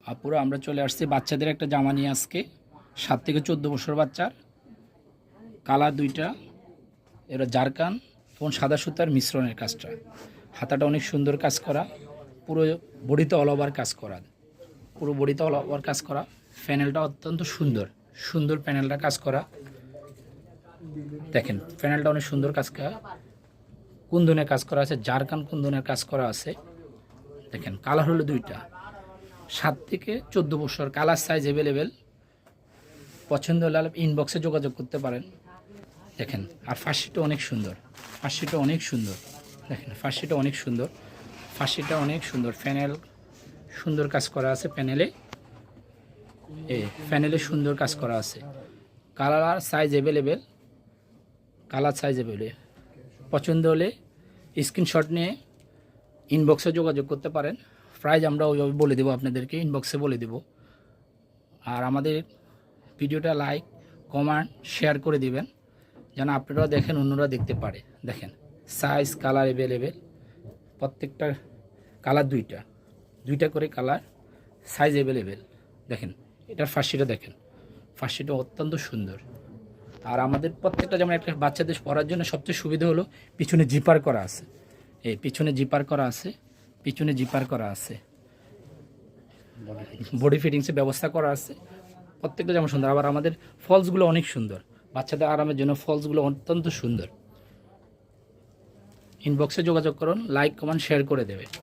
আপুরা আমরা চলে আসছি বাচ্চাদের একটা জামা নিয়ে আজকে 7 থেকে 14 বছর বাচ্চার কালার দুইটা এরা জারকান এবং সাদা সুতার মিশ্রণের কাজটা হাতাটা অনেক সুন্দর কাজ করা পুরো বডিতে অল ওভার কাজ করা পুরো বডিতে অল ওভার কাজ করা প্যানেলটা অত্যন্ত সুন্দর সুন্দর প্যানেলটা কাজ করা দেখেন প্যানেলটা অনেক সুন্দর কাজ করা কুন্দনের কাজ করা আছে জারকান কুন্দনের কাজ করা আছে দেখেন কালার হলো দুইটা 7 থেকে 14 বছর কালার সাইজ অ্যাভেলেবেল পছন্দ হলে ইনবক্সে যোগাযোগ করতে পারেন দেখেন আর ফার্সিটা অনেক সুন্দর ফার্সিটা অনেক সুন্দর দেখেন ফার্সিটা অনেক সুন্দর ফার্সিটা অনেক সুন্দর প্যানেল সুন্দর কাজ করা আছে প্যানেলে সুন্দর কাজ করা আছে colour size available colour size available পছন্দ হলে স্ক্রিনশট নিয়ে ইনবক্সে যোগাযোগ করতে পারেন প্রাইস আমরা ওইভাবে বলে দেবো আপনাদেরকে ইনবক্সে বলে দেব আর আমাদের ভিডিওটা লাইক কমেন্ট শেয়ার করে দিবেন যেন আপনারাও দেখেন অন্যরা দেখতে পারে দেখেন সাইজ কালার অ্যাভেলেবেল প্রত্যেকটা কালার দুইটা করে কালার সাইজ অ্যাভেলেবেল দেখেন এটার ফার্সিটা দেখেন ফার্সিটা অত্যন্ত সুন্দর আর আমাদের প্রত্যেকটা যেমন একটা বাচ্চাদের পরার জন্য সবচেয়ে সুবিধা হলো পিছনে জিপার করা আছে পিছনে জিপার করা আছে পিছনে জিপার করা আছে বডি ফিটিংসের ব্যবস্থা করা আছে প্রত্যেকটা যেমন সুন্দর আবার আমাদের ফলসগুলো অনেক সুন্দর বাচ্চাদের আরামের জন্য ফলসগুলো অত্যন্ত সুন্দর ইনবক্সে যোগাযোগ করুন লাইক কমেন্ট শেয়ার করে দেবে